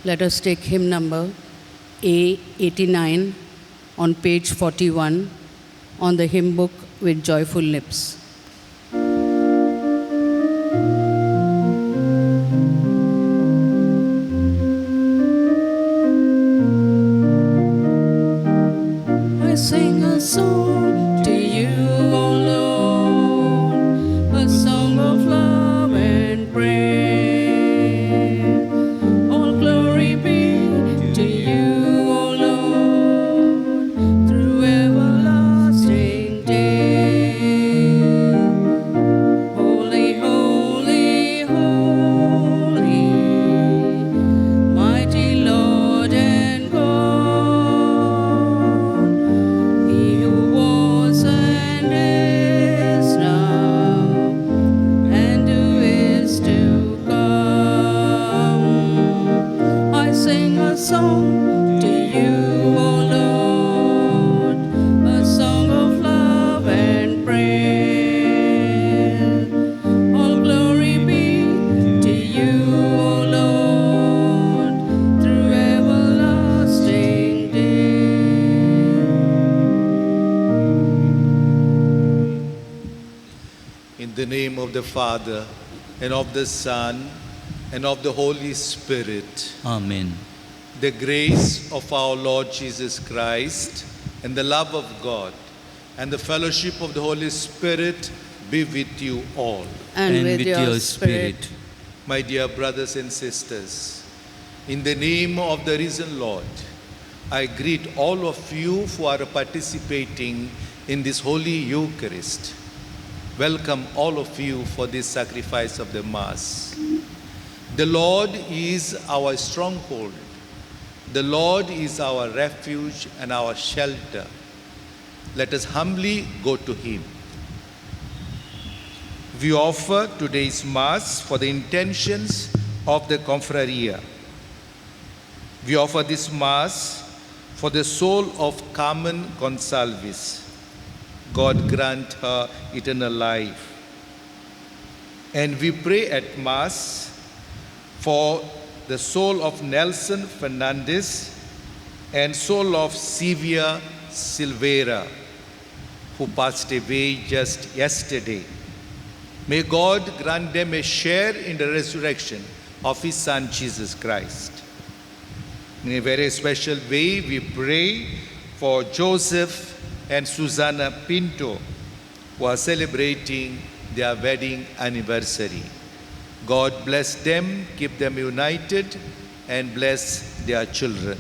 Let us take hymn number A89 on page 41 on the hymn book with joyful lips. I sing a song to you, O Lord, a song of love and praise. All glory be to you, O Lord, through everlasting days. Holy, holy, holy, mighty Lord and God, He who was and is now and who is to come. I sing a song to you, O Lord, a song of love and praise. All glory be to you, O Lord, through everlasting days. In the name of the Father, and of the Son, and of the Holy Spirit, Amen. the grace of our Lord Jesus Christ, and the love of God, and the fellowship of the Holy Spirit be with you all. And with your spirit. My dear brothers and sisters, in the name of the risen Lord, I greet all of you who are participating in this Holy Eucharist. Welcome all of you for this sacrifice of the Mass. The Lord is our stronghold. The Lord is our refuge and our shelter. Let us humbly go to Him. We offer today's Mass for the intentions of the Confraria. We offer this Mass for the soul of Carmen Gonsalves. God grant her eternal life. And we pray at Mass for the soul of Nelson Fernandez and soul of Sylvia Silveira, who passed away just yesterday. May God grant them a share in the resurrection of His Son, Jesus Christ. In a very special way, we pray for Joseph and Susana Pinto, who are celebrating their wedding anniversary. God bless them, keep them united, and bless their children.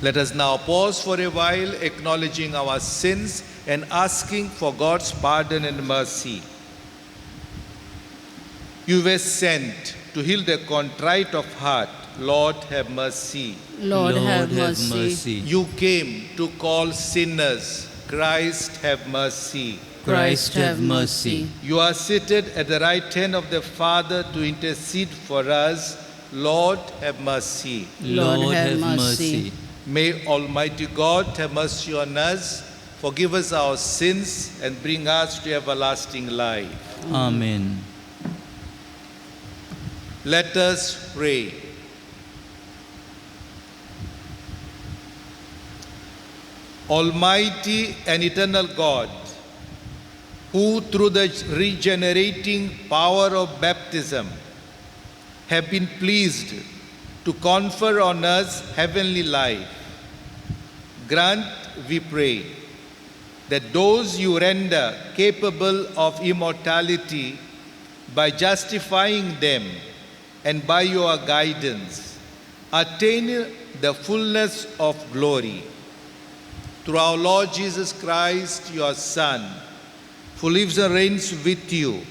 Let us now pause for a while, acknowledging our sins and asking for God's pardon and mercy. You were sent to heal the contrite of heart. Lord, have mercy. Lord, have mercy. You came to call sinners. Christ, have mercy. Christ, have mercy. You are seated at the right hand of the Father to intercede for us. Lord, have mercy. Lord, have mercy. May Almighty God have mercy on us, forgive us our sins, and bring us to everlasting life. Amen. Let us pray. Almighty and eternal God, who through the regenerating power of baptism have been pleased to confer on us heavenly life, grant, we pray, that those you render capable of immortality by justifying them and by your guidance attain the fullness of glory. Through our Lord Jesus Christ, your Son, who lives and reigns with you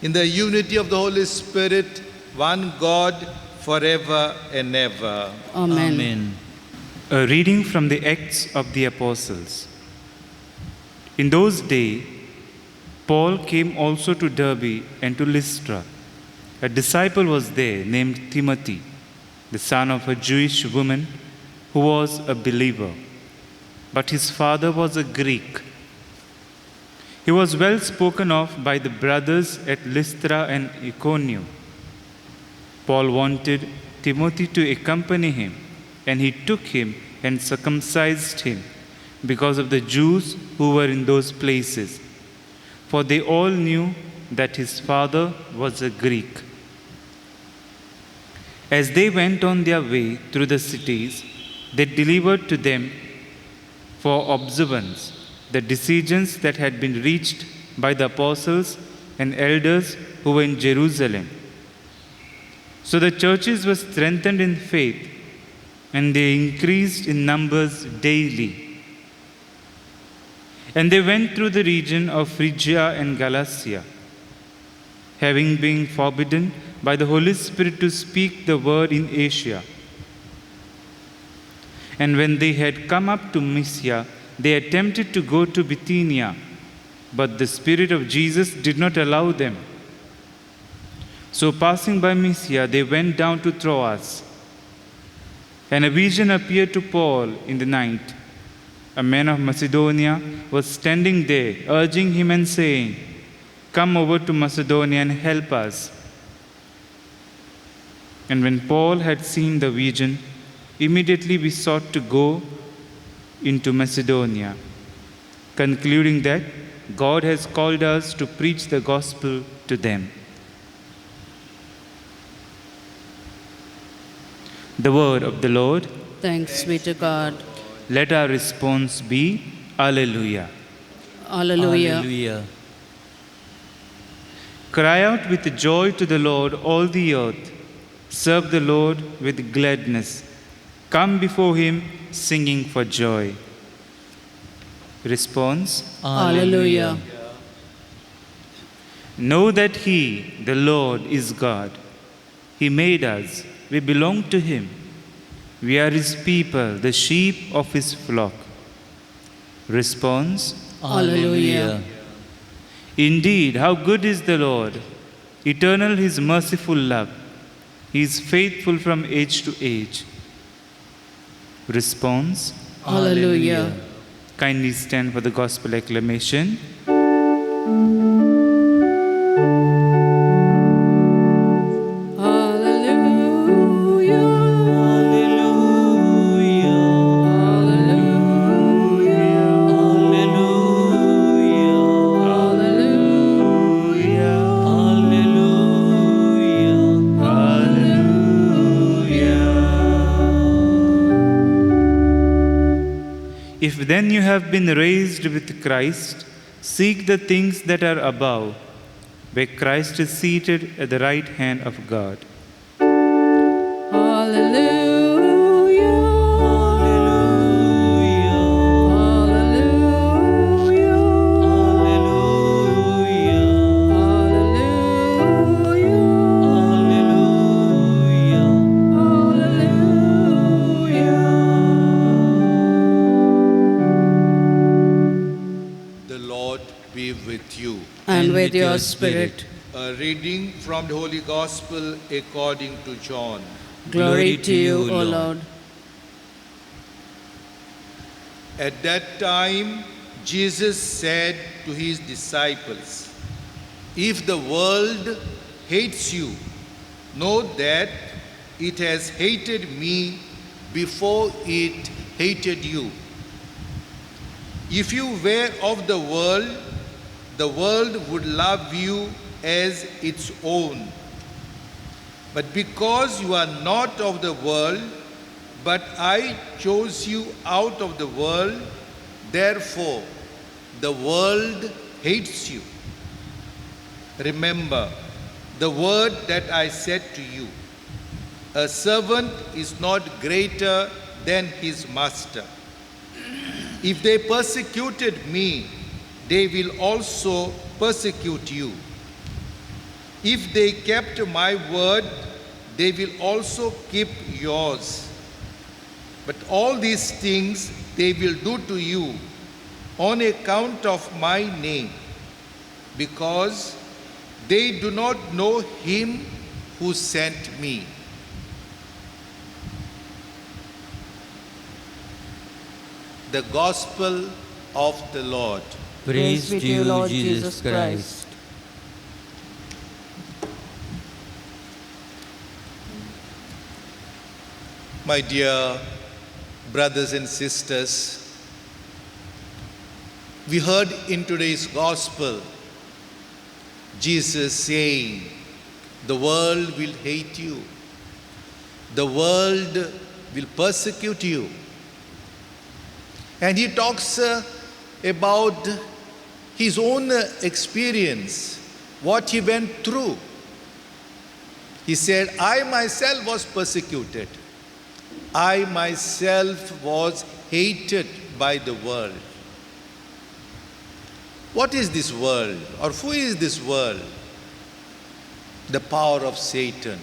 in the unity of the Holy Spirit, one God, forever and ever. Amen. Amen. A reading from the Acts of the Apostles. In those days, Paul came also to Derbe and to Lystra. A disciple was there named Timothy, the son of a Jewish woman who was a believer, but his father was a Greek. He was well spoken of by the brothers at Lystra and Iconium. Paul wanted Timothy to accompany him, and he took him and circumcised him because of the Jews who were in those places, for they all knew that his father was a Greek. As they went on their way through the cities, they delivered to them for observance the decisions that had been reached by the apostles and elders who were in Jerusalem. So the churches were strengthened in faith, and they increased in numbers daily. And they went through the region of Phrygia and Galatia, having been forbidden by the Holy Spirit to speak the word in Asia. And when they had come up to Mysia, they attempted to go to Bithynia, but the Spirit of Jesus did not allow them. So passing by Mysia, they went down to Troas. And a vision appeared to Paul in the night. A man of Macedonia was standing there, urging him and saying, "Come over to Macedonia and help us." And when Paul had seen the vision, immediately we sought to go into Macedonia, concluding that God has called us to preach the gospel to them. The word of the Lord. Thanks be to God. Let our response be, Alleluia. Alleluia. Hallelujah. Cry out with joy to the Lord, all the earth. Serve the Lord with gladness. Come before him singing for joy. Response. Alleluia. Know that he, the Lord, is God. He made us. We belong to him. We are his people, the sheep of his flock. Response. Alleluia. Indeed, how good is the Lord! Eternal his merciful love. He is faithful from age to age. Response. Alleluia. Kindly stand for the gospel acclamation. Alleluia. Hallelujah. Alleluia. If then you have been raised with Christ, seek the things that are above, where Christ is seated at the right hand of God. Alleluia. The Lord be with you. And with your spirit. A reading from the Holy Gospel according to John. Glory to you, O Lord. At that time, Jesus said to his disciples, "If the world hates you, know that it has hated me before it hated you. If you were of the world would love you as its own. But because you are not of the world, but I chose you out of the world, therefore the world hates you. Remember the word that I said to you, a servant is not greater than his master. If they persecuted me, they will also persecute you. If they kept my word, they will also keep yours. But all these things they will do to you on account of my name, because they do not know him who sent me." The Gospel of the Lord. Praise to you, Lord Jesus Christ. My dear brothers and sisters, we heard in today's gospel Jesus saying, "The world will hate you. The world will persecute you." And he talks about his own experience, what he went through. He said, "I myself was persecuted. I myself was hated by the world." What is this world? Or who is this world? The power of Satan.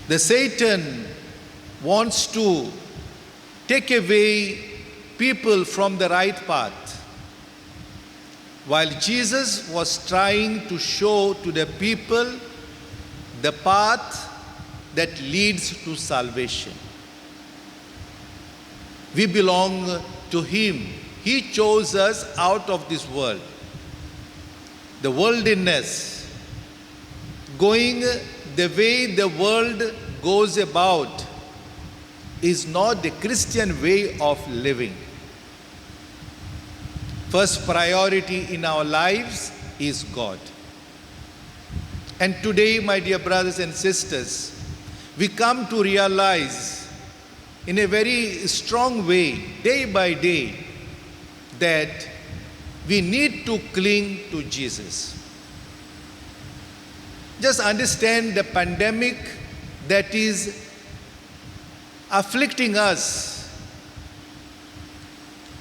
The Satan wants to take away people from the right path, while Jesus was trying to show to the people the path that leads to salvation. We belong to Him. He chose us out of this world. The worldliness, going the way the world goes about, is not the Christian way of living. First priority in our lives is God. And today, my dear brothers and sisters, we come to realize in a very strong way, day by day, that we need to cling to Jesus. Just understand the pandemic that is afflicting us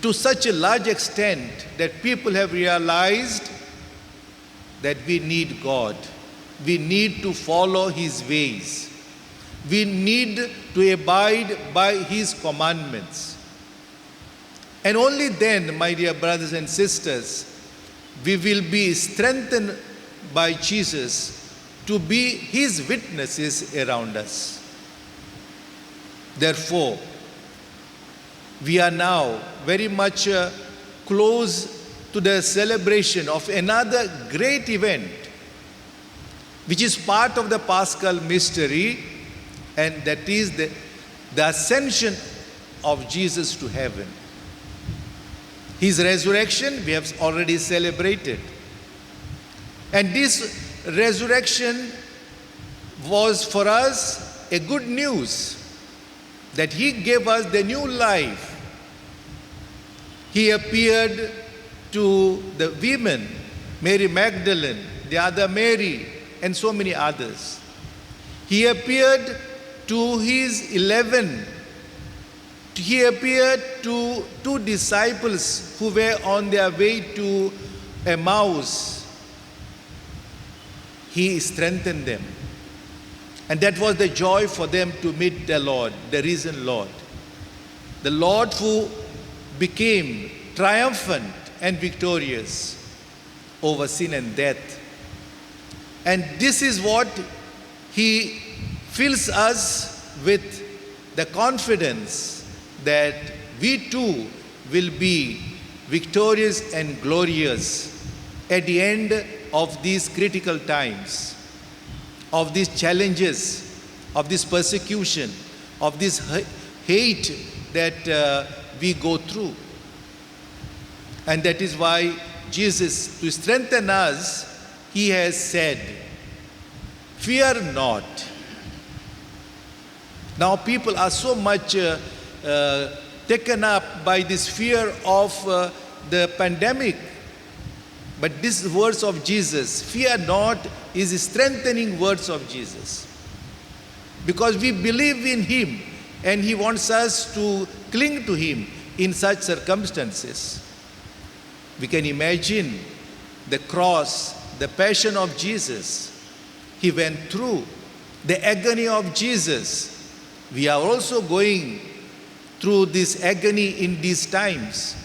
to such a large extent that people have realized that we need God. We need to follow His ways. We need to abide by His commandments. And only then, my dear brothers and sisters, we will be strengthened by Jesus to be His witnesses around us. Therefore, we are now very much close to the celebration of another great event, which is part of the Paschal mystery, and that is the ascension of Jesus to heaven. His resurrection we have already celebrated. And this resurrection was for us a good news, that He gave us the new life. He appeared to the women, Mary Magdalene, the other Mary, and so many others. He appeared to His 11. He appeared to 2 disciples who were on their way to Emmaus. He strengthened them. And that was the joy for them to meet the Lord, the risen Lord. The Lord who became triumphant and victorious over sin and death. And this is what He fills us with, the confidence that we too will be victorious and glorious at the end of these critical times, of these challenges, of this persecution, of this hate that we go through. And that is why Jesus, to strengthen us, He has said, "Fear not." Now people are so much taken up by this fear of the pandemic. But these words of Jesus, "Fear not," is strengthening words of Jesus. Because we believe in Him and He wants us to cling to Him in such circumstances. We can imagine the cross, the passion of Jesus. He went through the agony of Jesus. We are also going through this agony in these times.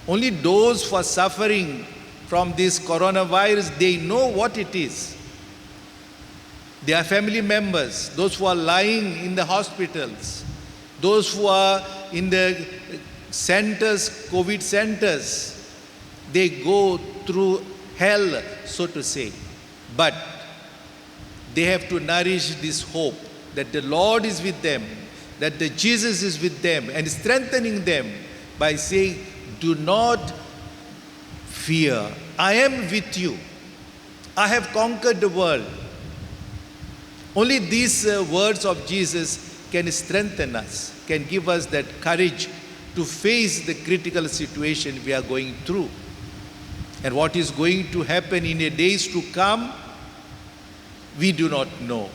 Only those who are suffering from this coronavirus, they know what it is. Their family members, those who are lying in the hospitals, those who are in the centers, COVID centers, they go through hell, so to say. But they have to nourish this hope that the Lord is with them, that the Jesus is with them and strengthening them by saying, do not fear. I am with you. I have conquered the world. Only these words of Jesus can strengthen us, can give us that courage to face the critical situation we are going through. And what is going to happen in the days to come, we do not know.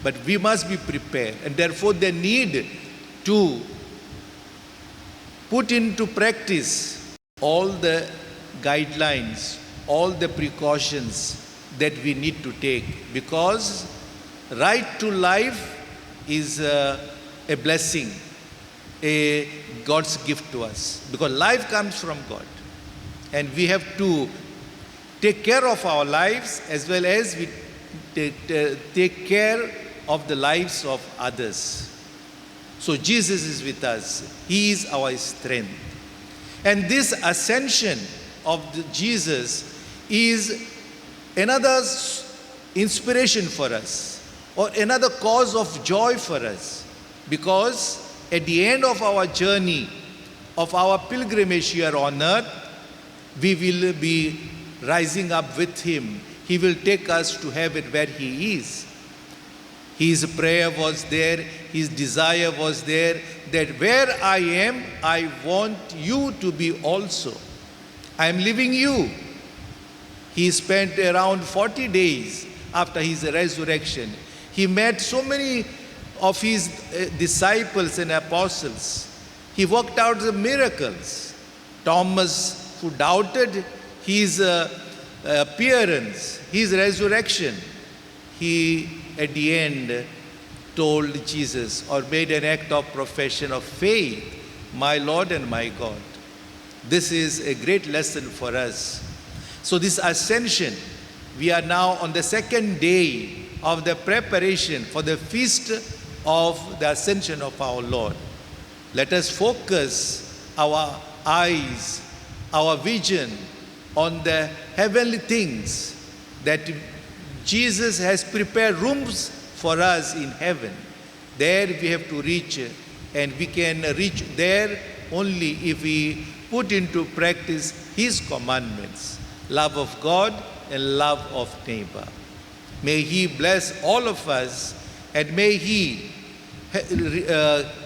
But we must be prepared. And therefore, the need to put into practice all the guidelines, all the precautions that we need to take. Because right to life is a blessing, a God's gift to us. Because life comes from God. And we have to take care of our lives as well as we take care of the lives of others. So Jesus is with us. He is our strength. And this ascension of Jesus is another inspiration for us, or another cause of joy for us. Because at the end of our journey, of our pilgrimage here on earth, we will be rising up with Him. He will take us to heaven where He is. His prayer was there, His desire was there, that where I am, I want you to be also. I am leaving you. He spent around 40 days after His resurrection. He met so many of His disciples and apostles. He worked out the miracles. Thomas, who doubted His appearance, His resurrection, he at the end told Jesus, or made an act of profession of faith, my Lord and my God. This is a great lesson for us. So this ascension, we are now on the second day of the preparation for the feast of the ascension of our Lord. Let us focus our eyes, our vision on the heavenly things, that Jesus has prepared rooms for us in heaven. There we have to reach, and we can reach there only if we put into practice His commandments, love of God and love of neighbor. May He bless all of us, and may He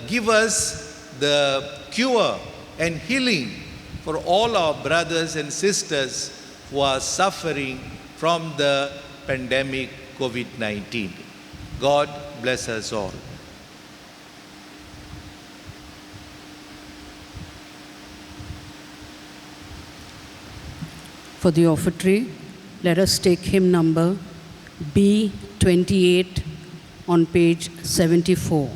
give us the cure and healing for all our brothers and sisters who are suffering from the pandemic COVID-19. God bless us all. For the offertory, let us take hymn number B28 on page 74.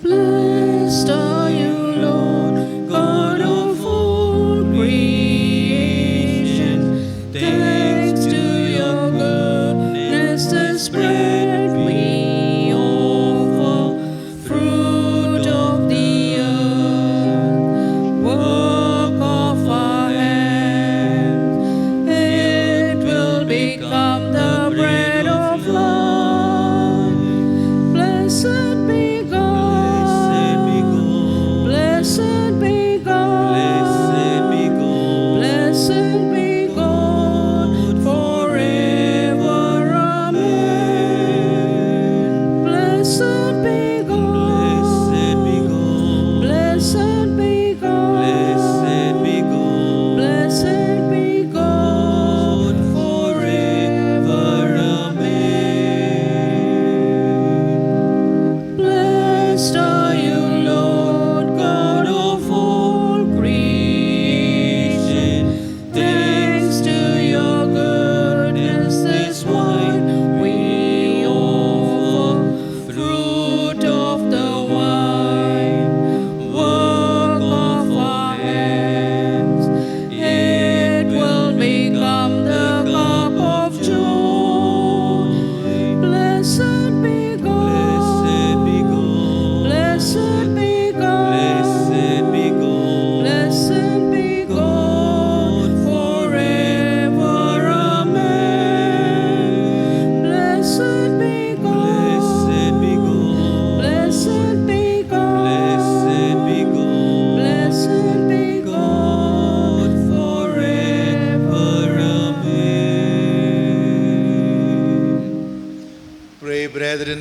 Blessed are you, Lord, God of all creation. Thanks to your goodness, the spread we offer, fruit of the earth, work of our hands.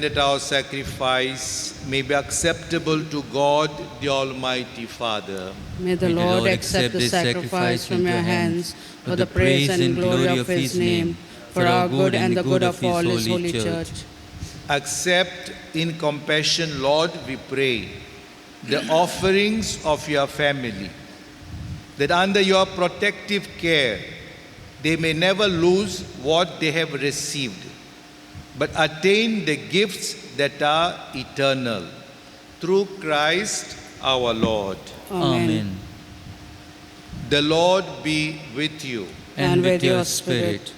that our sacrifice may be acceptable to God, the Almighty Father. May the Lord accept the sacrifice from your hands for the praise and glory of his name, for our good and the good of all his holy church. Accept in compassion, Lord, we pray, the offerings of your family, that under your protective care they may never lose what they have received, but attain the gifts that are eternal. Through Christ our Lord. Amen. The Lord be with you. And with your spirit.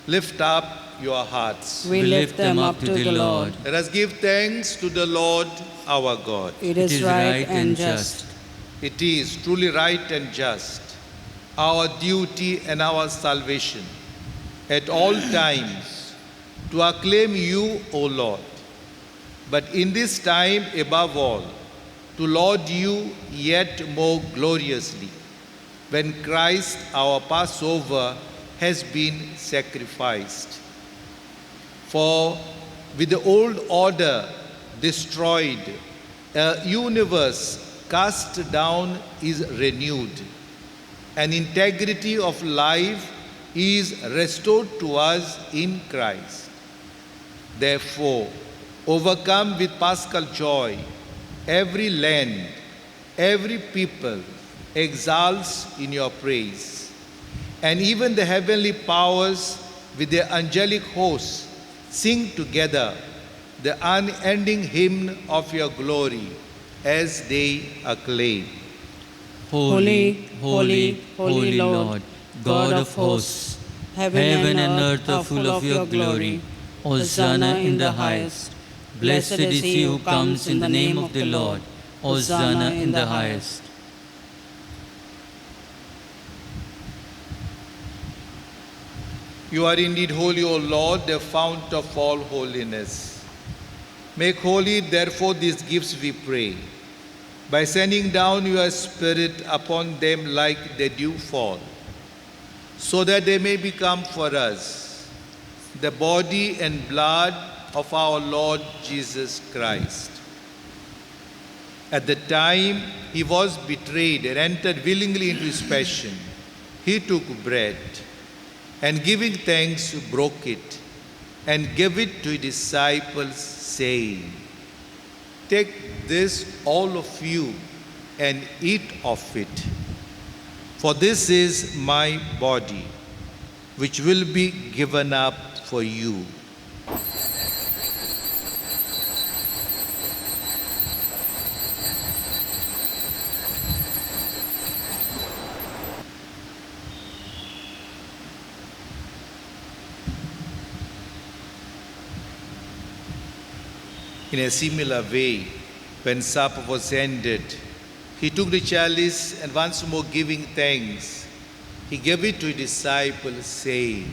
Lift up your hearts. We lift them up to the Lord. Let us give thanks to the Lord our God. It is right and just. It is truly right and just, our duty and our salvation, at all times, to acclaim you, O Lord, but in this time above all, to laud you yet more gloriously, when Christ our Passover has been sacrificed. For with the old order destroyed, a universe cast down is renewed, and integrity of life is restored to us in Christ. Therefore, overcome with paschal joy, every land, every people exalts in your praise, and even the heavenly powers with their angelic hosts sing together the unending hymn of your glory as they acclaim. Holy, holy, holy Lord, God of hosts, heaven and earth are full of your glory. Hosanna in the highest. Blessed is he who comes in the name of the Lord. Hosanna in the highest. You are indeed holy, O Lord, the fount of all holiness. Make holy, therefore, these gifts, we pray, by sending down your Spirit upon them like the dew fall, so that they may become for us the body and blood of our Lord Jesus Christ. At the time he was betrayed and entered willingly into his passion, he took bread, and giving thanks, broke it, and gave it to his disciples, saying, "Take this, all of you, and eat of it. For this is my body, which will be given up for you." In a similar way, when supper was ended, he took the chalice, and once more giving thanks, he gave it to his disciples, saying,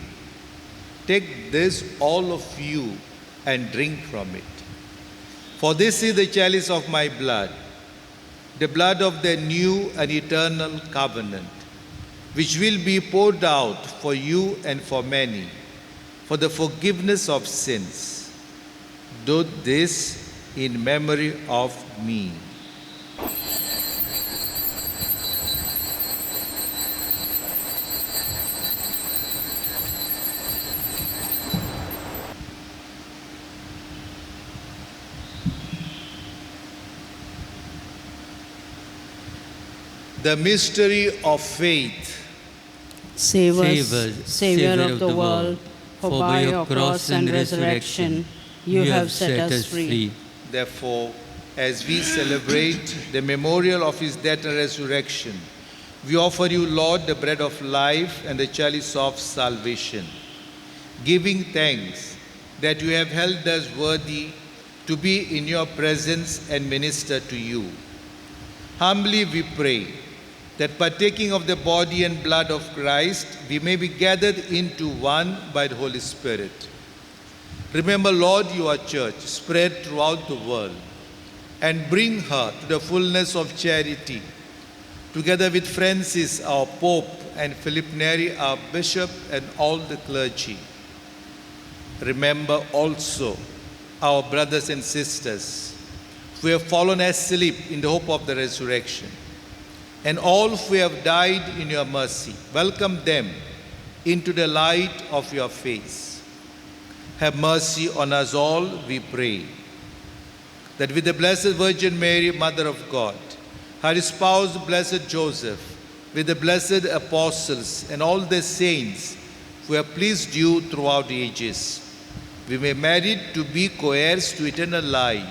"Take this, all of you, and drink from it. For this is the chalice of my blood, the blood of the new and eternal covenant, which will be poured out for you and for many, for the forgiveness of sins. Do this in memory of me." The mystery of faith. Save Save us, us, Savior of the world, for by your cross and resurrection you have set us free. Therefore, as we celebrate the memorial of his death and resurrection, we offer you, Lord, the bread of life and the chalice of salvation, giving thanks that you have held us worthy to be in your presence and minister to you. Humbly we pray that partaking of the body and blood of Christ, we may be gathered into one by the Holy Spirit. Remember, Lord, your church spread throughout the world, and bring her to the fullness of charity, together with Francis, our Pope, and Philip Neri, our Bishop, and all the clergy. Remember also our brothers and sisters who have fallen asleep in the hope of the resurrection, and all who have died in your mercy. Welcome them into the light of your face. Have mercy on us all, we pray, that with the Blessed Virgin Mary, Mother of God, her spouse, Blessed Joseph, with the blessed apostles and all the saints who have pleased you throughout the ages, we may merit to be co-heirs to eternal life,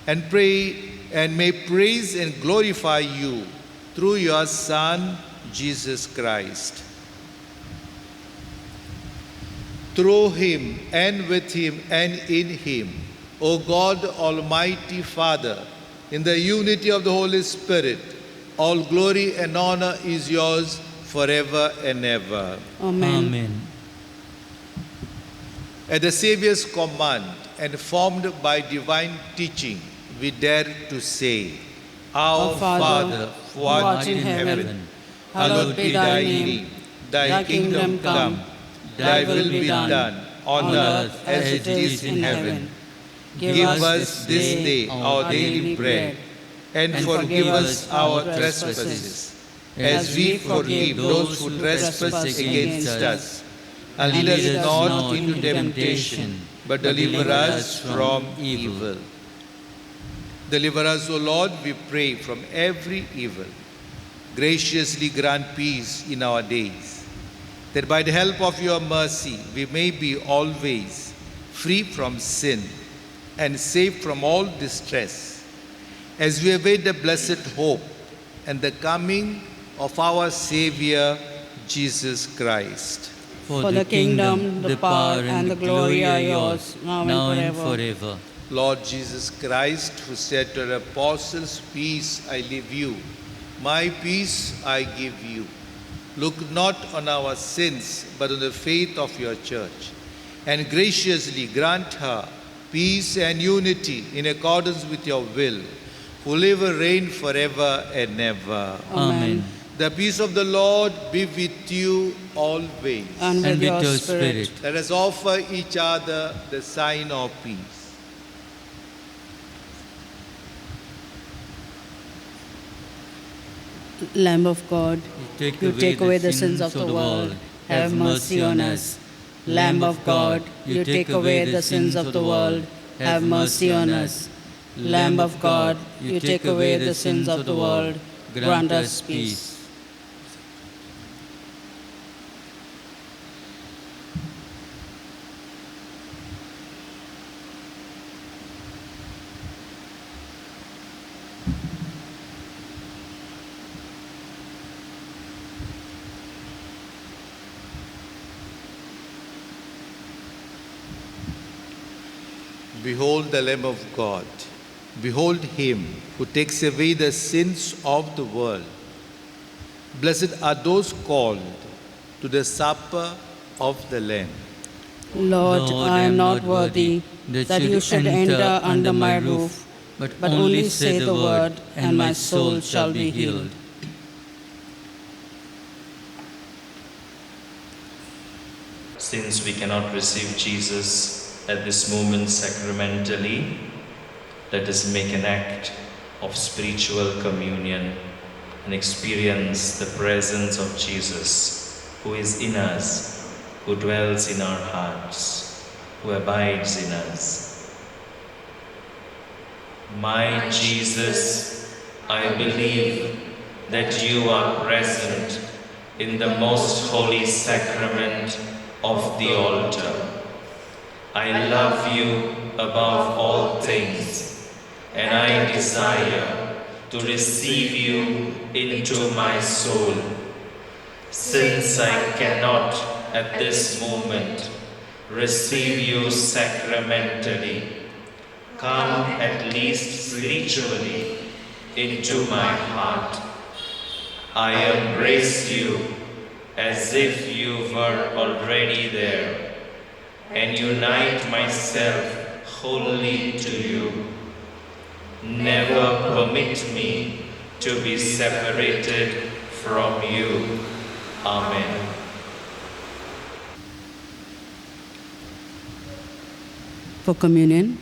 and pray and may praise and glorify you through your Son, Jesus Christ. Through him and with him and in him, O God, Almighty Father, in the unity of the Holy Spirit, all glory and honor is yours forever and ever. Amen. Amen. At the Saviour's command and formed by divine teaching, we dare to say, Our Father, who art in heaven, hallowed be thy name. Thy kingdom come, thy will be done, on earth as it is in heaven. Give us this day our daily bread, and forgive us our trespasses, as we forgive those who trespass against us. And lead us not into temptation, but deliver us from evil. Deliver us, O Lord, we pray, from every evil. Graciously grant peace in our days, that by the help of your mercy we may be always free from sin and safe from all distress, as we await the blessed hope and the coming of our Savior, Jesus Christ. For the kingdom, the power, and the glory are yours, now and forever. Lord Jesus Christ, who said to the apostles, Peace I leave you, my peace I give you. Look not on our sins, but on the faith of your church, and graciously grant her peace and unity in accordance with your will, who live and reign forever and ever. Amen. The peace of the Lord be with you always. And with your spirit. Let us offer each other the sign of peace. Lamb of God, You you take away the sins of the world. Have mercy on us. Lamb of God, you take away the sins of the world. Have mercy on us. Lamb of God, you take away the sins of the world. Grant us peace. Behold the Lamb of God. Behold him who takes away the sins of the world. Blessed are those called to the supper of the Lamb. Lord, I am not worthy that you should enter under my roof, but only say the word, and my soul shall be healed. Since we cannot receive Jesus at this moment sacramentally, let us make an act of spiritual communion and experience the presence of Jesus, who is in us, who dwells in our hearts, who abides in us. My Jesus, I believe that you are present in the most holy sacrament of the altar. I love you above all things, and I desire to receive you into my soul. Since I cannot at this moment receive you sacramentally, come at least spiritually into my heart. I embrace you as if you were already there, and unite myself wholly to you. Never permit me to be separated from you. Amen. For communion,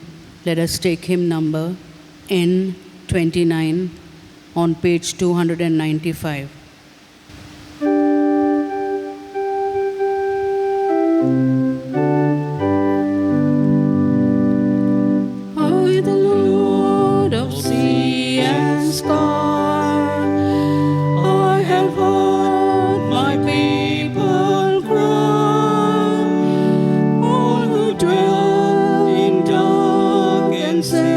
Let us take hymn number N29 on page 295. I, the Lord of sea and sky, I have heard my people cry, all who dwell in dark and sin,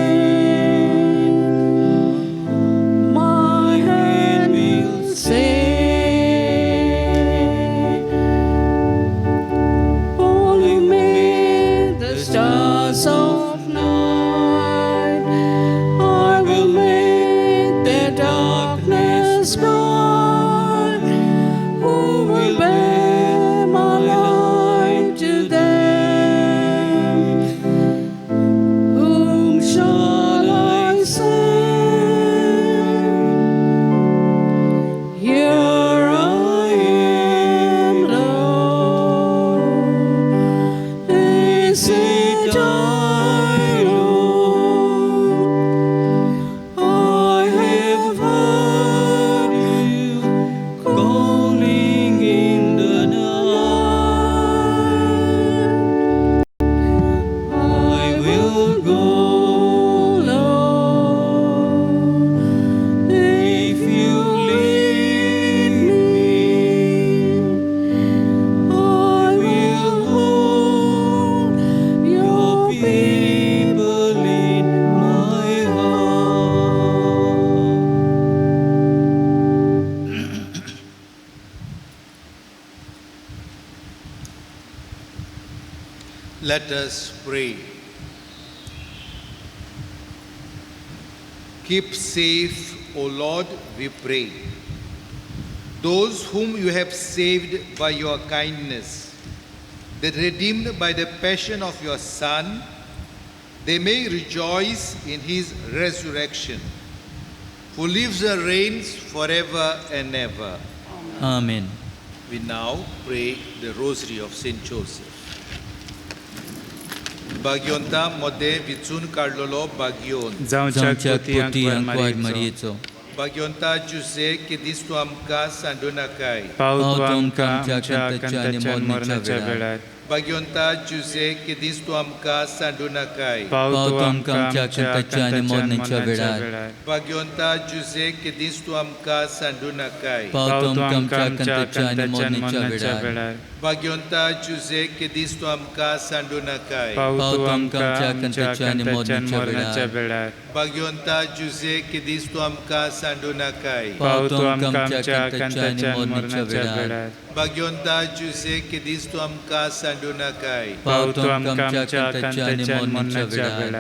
my hand will say, all who made the stars of night, I will make their darkness bright, who will bear my light to them, whom shall I send? Here I am, Lord, this is I, Lord, I have heard you calling in the night. I will go, Lord, if you lead me. I will hold your people in my heart. Let us pray. Keep safe, O Lord, we pray, those whom you have saved by your kindness, that redeemed by the passion of your Son, they may rejoice in his resurrection, who lives and reigns forever and ever. Amen. We now pray the Rosary of Saint Joseph. Bagionta mode vichun काढलेलो बागयोन. जावच्या जावच्या कोटी पोटी Ankwar Ankwar मारयेचो. मारयेचो. Bagionta Jose que dis tu amka sandunakai. पावतो आमच्या आमकां आमच्या कंटाच्या आणि कंटाच्या मरणाच्या मरणाच्या वेळार. वेळार. Bagionta Jose que dis tu amka sandunakai. पावतो आमकां आमच्या आमच्या कंटाच्या आणि कंटाच्या मरणाच्या मरणाच्या वेळार. वेळार. Bagionta Jose que dis tu amka sandunakai. पावतो आमकां आमच्या कंटाच्या आणि कंटाच्या मरणाच्या मरणाच्या वेळार. वेळार. Bagionta Jose que dis tu amka sandunakai. पावतो आमकां आमच्या आमच्या कंटाच्या आणि कंटाच्या मरणाच्या मरणाच्या वेळार. Bagionta Jose que dis tu amka sandunakai. पावतो आमकां आमच्या कंटाच्या मरणाच्या वेळार. Bagionta Jose que dis tu amka sandunakai. पावतो आमकां आमच्या कंटाच्या मरणाच्या वेळार.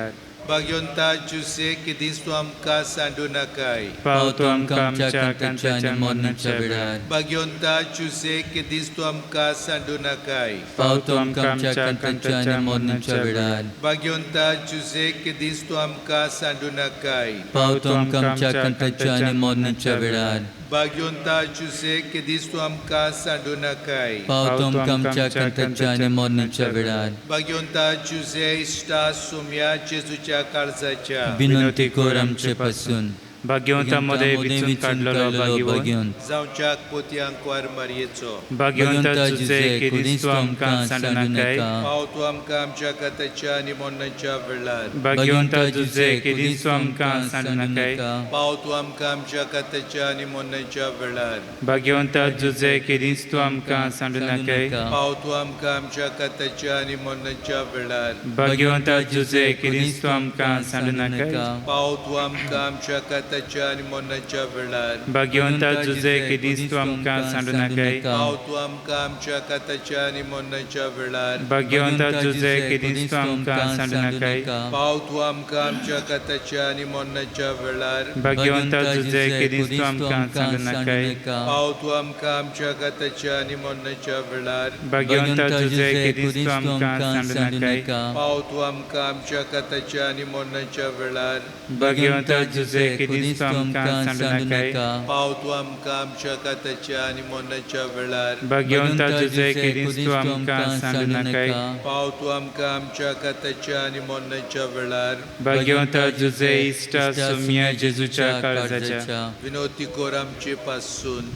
Bagionta Jose que dis tu amka sandunakai. पावतो आमकां आमच्या कंटाच्या मरणाच्या वेळार. Bagionta Jose que dis tu amka sandunakai. पावतो आमकां आमच्या कंटाच्या आणि मरणाच्या वेळार. Bagionta Jose que dis tu amka sandunakai. पावतो आमकां आमच्या कंटाच्या आणि मरणाच्या वेळार. Bagionta Jose que dis tu amka sandunakai. पावतो आमकां आमच्या कंटाच्या आणि मरणाच्या वेळार. Bagionta Jose ista sumya Jesuच्या काळजाच्या. विनंती कर आमचे पासून. भाग्यवंतामध्ये विचून काढलेलो भाग्यवन. जावच्या पोतयांक वार मारयेचो. भाग्यवंता जुजे केदीस तूं आमकां सांडनाकाय. पाव तूं आमकां आमच्या कथेच्या आनी मोन्नाच्या वेळार. भाग्यवंता जुजे केदीस तूं आमकां सांडनाकाय. पाव तूं आमकां आमच्या कथेच्या आनी मोन्नाच्या वेळार. भाग्यवंता जुजे केदीस तूं आमकां सांडनाकाय. पाव तूं आमकां आमच्या कथेच्या आनी मोन्नाच्या वेळार. भाग्यवंता जुजे केदीस तूं आमकां सांडनाकाय. पाव तूं आमकां आमच्या कथेच्या आनी मोन्नाच्या वेळार. भाग्यवंता जुजे केदीस तूं आमकां सांडनाकाय. पाव तूं आमकां आमच्या कथेच्या आनी मोन्नाच्या वेळार. भाग्यवंता जुजे केदीस तूं आमकां सांडनाकाय. पाव तूं आमकां आमच्या कथेच्या आनी मोन्नाच्या वेळार. भाग्यवंता जुजे केदीस तूं आमकां सांडनाकाय. पाव तूं आमकां आमच्या कथेच्या आनी मोन्नाच्या वेळार. भाग्यवंता जुजे केदीस तूं आमकां सांडनाकाय. पाव तूं आमकां आमच्या कथेच्या आनी मोन्नाच्या वेळार. भाग्यवंता जुजे केदीस कधीच तूं आमकां सांडू नाकाय. पाव तूं आमकां आमच्या काताच्या आनी मोन्नाच्या वेळार भाग्यवंता जुजे कधीच तूं आमकां सांडू नाकाय. पाव तूं आमकां आमच्या काताच्या आनी मोन्नाच्या वेळार भाग्यवंता जुजे इश्टा सोम्या जेजूच्या काळजाच्या विनोदी कोर आमचे पासून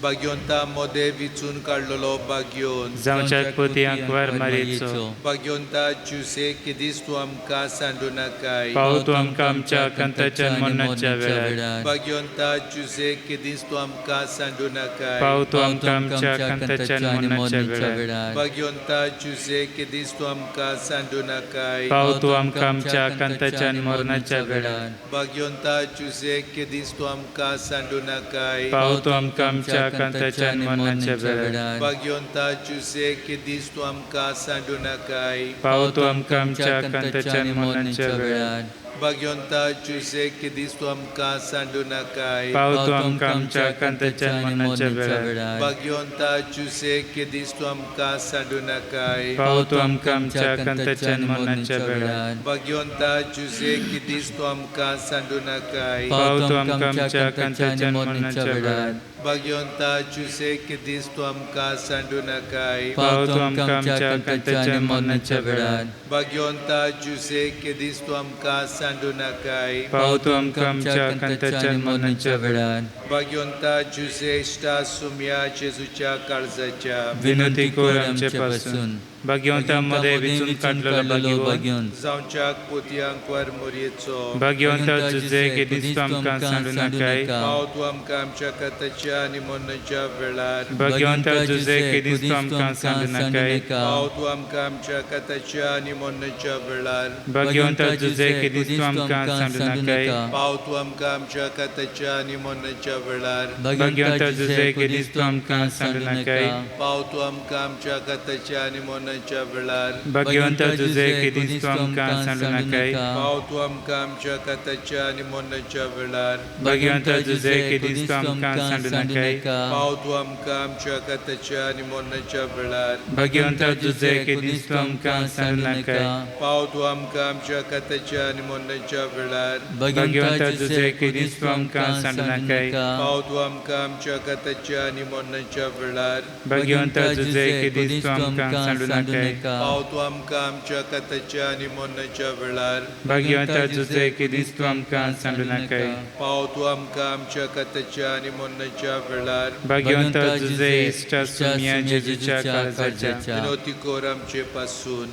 भाग्यवंता मोदे विचून काडलेलो भाग्योन जावच्या पोतयांक वार मारयेचो. भाग्यवंता जुसे किदीस तूं आमकां सांडू नाकाय. पाव तूं आमकां आमच्या कांताच्या मोन्नाच्या वेळार. भाग्यवंता जुसे किदीस तूं आमकां सांडू नाकाय. पाव तूं आमकां आमच्या कांताच्या मोन्नाच्या वेळार. भाग्यवंता जुसे किदीस तूं आमकां सांडू नाकाय. पाव तूं आमकां आमच्या कांताच्या मोरणाच्या वेळार. भाग्यवंता जुसे किदीस तूं आमकां सांडू नाकाय. पाव तूं आमकां आमच्या कांताच्या मोरणाच्या वेळार. भाग्यवंता जुसे किदीस तूं आमकां सांडू नाकाय. पाव तूं आमकां आमच्या कांताच्या मोरणाच्या वेळार. भाग्यवंता जुसे किदीस तूं आमकां सांडू नाकाय. पाव तूं आमकां आमच्या कांताच्या मोरणाच्या वेळार. भाग्यवंता जुसे किदीस तूं आमकां सांडू नाकाय. पाव तूं आमकां आमच्या कांताच्या मोरणाच्या वेळार. भाग्यवंता जुसे किदीस तूं आमकां सांडू नाकाय. पाव तूं आमकां आमच्या कांताच्या मोरणाच्या वेळार. भाग्यवंता जुसे किदीस तूं आमकां सांडू नाकाय. पाव तूं आमकां आमच्या कांताच्या मोरणाच्या वेळार. भाग्यवंता जुसे किदीस तूं आमकां सांडू नाकाय. पाव तूं आमकां आमच्या कांताच्या मोरणाच्या वेळार. भाग्यवंता जुसे इश्टा सुम्या जेजूच्या काळजाच्या विनंती कोर आमचे पासून भाग्यवंता मध्ये विचून काडलेलो भाग्यवंत जावच्या पोतयांक वर मोरयेचो. भाग्यवंता जुजे कधीच तूं आमकां सांडू नाकाय. पाव तूं आमकां आमच्या काताच्या आनी मोन्नाच्या वेळार. भाग्यवंता जुजे कधीच तूं आमकां सांडू नाकाय. पाव तूं आमकां आमच्या काताच्या आनी मोन्नाच्या वेळार. भाग्यवंता जुजे कधीच तूं आमकां सांडू नाकाय. पाव तूं आमकां आमच्या काताच्या आनी मोन्नाच्या वेळार. भाग्यवंता जुजे कधीच तूं आमकां सांडू नाकाय. पाव तूं आमकां आमच्या काताच्या आनी मोन्नाच्या वेळार. भाग्यवंता जुजे कधीच तूं आमकां सांडू नाकाय. पाव तूं आमकां आमच्या काताच्या आनी मोन्नाच्या वेळार. भाग्यवंता जुजे कधीच तूं आमकां सांडू नाकाय. पाव तूं आमकां आमच्या काताच्या आनी मोन्नाच्या वेळार. भाग्यवंता जुजे कधीच तूं आमकां सांडू नाकाय. पाव तूं आमकां आमच्या काताच्या आनी मोन्नाच्या वेळार. भाग्यवंता जुजे कधीच तूं आमकां सांडू नाकाय. पाव तूं आमकां आमच्या काताच्या आनी मोन्नाच्या वेळार. भाग्यवंता जुजे कधीच तूं आमकां सांडू नाकाय. पाव तूं आमकां आमच्या काताच्या आनी मोन्नाच्या वेळार. भाग्यवंता जुजे कधीच तूं आमकां सांडू नाकाय. पाव तूं आमकां आमच्या काताच्या आनी मोन्नाच्या वेळार. भाग्यवंता जुजे इश्टा सुम्या जेजूच्या काळजाच्या विनोदी कोर आमचे पासून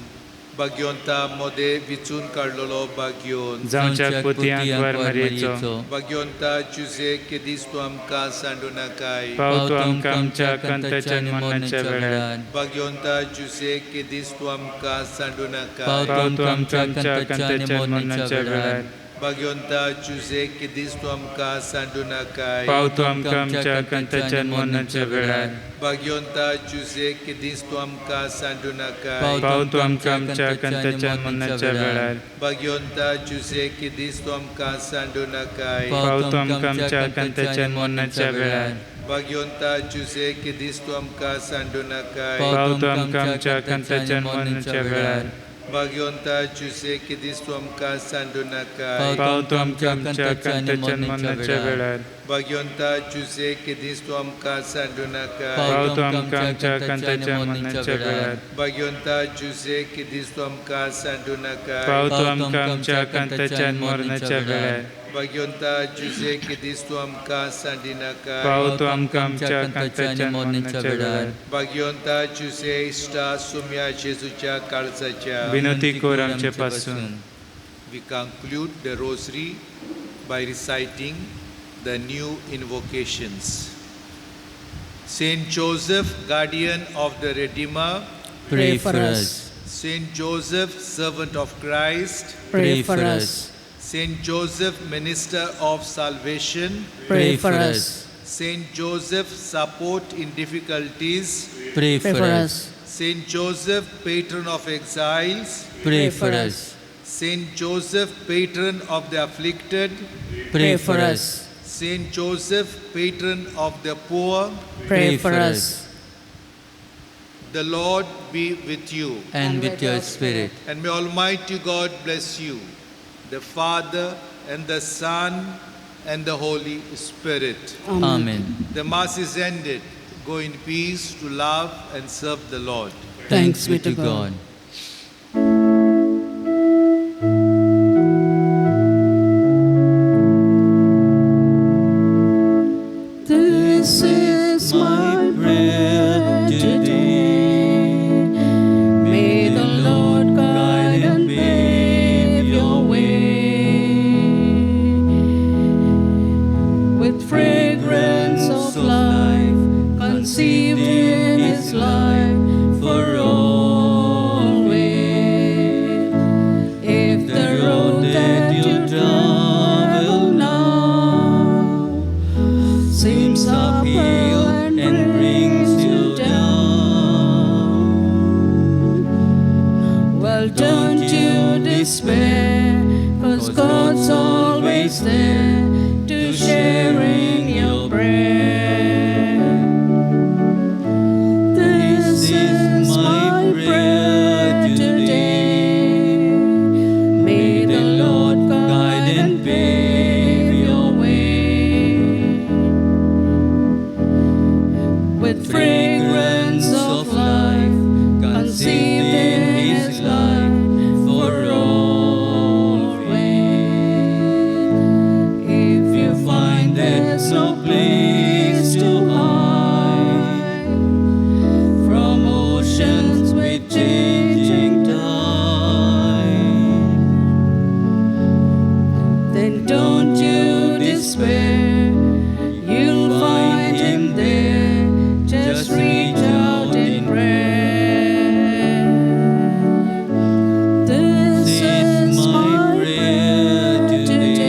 भाग्यवंता मोदे विचून काडलेलो भाग्योन जावच्या पोतयांक वर मारयेचो. भाग्यवंता जुसे किदीस तूं आमकां सांडू नाकाय. पाव तूं आमकां आमच्या कांताच्या मोरणाच्या वेळार. भाग्यवंता जुसे किदीस तूं आमकां सांडू नाकाय. पाव तूं आमकां आमच्या कांताच्या मोरणाच्या वेळार. भाग्यवंता जुसे किदीस तूं आमकां सांडू नाकाय. पाव तूं आमकां आमच्या कांताच्या मोरणाच्या वेळार. भाग्यवंता जुसे किदीस तूं आमकां सांडू नाकाय. पाव तूं आमकां आमच्या कांताच्या मोरणाच्या वेळार. भाग्यवंता जुसे किदीस तूं आमकां सांडू नाकाय. पाव तूं आमकां आमच्या कांताच्या मोरणाच्या वेळार. भाग्यवंता जुसे किदीस तूं आमकां सांडू नाकाय. पाव तूं आमकां आमच्या कांताच्या मोरणाच्या वेळार. भाग्यवंता जुसे किदीस तूं आमकां सांडू नाकाय. पाव तूं आमकां आमच्या कांताच्या मोरणाच्या वेळार. भाग्यवंता जुसे किदीस तूं आमकां सांडू नाकाय. पाव तूं आमकां आमच्या कांताच्या मोरणाच्या वेळार. भाग्यवंता जुसे किदीस तूं आमकां सांडू नाकाय. पाव तूं आमकां आमच्या कांताच्या मोरणाच्या वेळार. भाग्यवंता जुसे किदीस तूं आमकां सांडी नाकाय. पाव तूं आमकां आमच्या कांताच्या मोरणाच्या वेळार. भाग्यवंता जुसे इश्टा सुम्या जेजूच्या काळजाच्या विनंती कोर आमचे पासून. We conclude the rosary by reciting the new invocations. Saint Joseph, guardian of the Redeemer, Pray for us. Saint Joseph, servant of Christ, Pray for us. Saint Joseph, minister of salvation, Pray for us. Saint Joseph, support in difficulties, Pray Pray for us. Saint Joseph, patron of exiles, Pray for us. Saint Joseph, patron of the afflicted, Pray for us. Saint Joseph, patron of the poor. Pray for us. The Lord be with you. And with your spirit. And may Almighty God bless you, the Father and the Son and the Holy Spirit. Amen. The Mass is ended. Go in peace to love and serve the Lord. Thanks be to God. This is my prayer today. May the Lord guide and pave your way with fragrance of life conceived in His life for always. If the road that you travel now seems uphill and brings you down, well, don't you despair, 'cause God's always there to sharing your prayer. This is my prayer today. May the Lord guide and pave your way with fragrance of life conceived in His life for always. If you find there's no place to hide from oceans with changing tide, then don't you despair, you'll find Him there. Just reach out in prayer. This is my prayer today.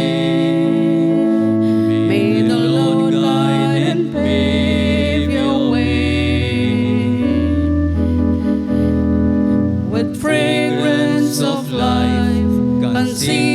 May the Lord guide and pave your way with fragrance of life conceived